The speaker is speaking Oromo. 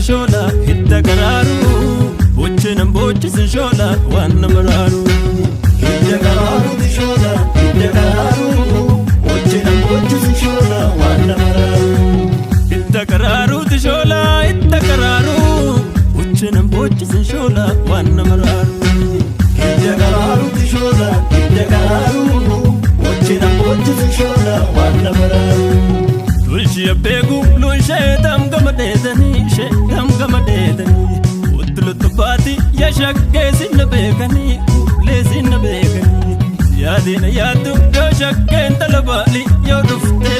Shola hitta kararu bochenam boches shola wanna mararu hitta kararu shola hitta kararu bochenam boches shola wanna mararu hitta kararu shola hitta kararu bochenam boches shola wanna mararu hitta kararu shola hitta kararu bochenam boches shola wanna mararu tulshi abegu lunshe tam gamadedani shedam gamadedani utlut bati ya shakke sin begani lesin begani yadina yadu yo shakke talabali yo dufte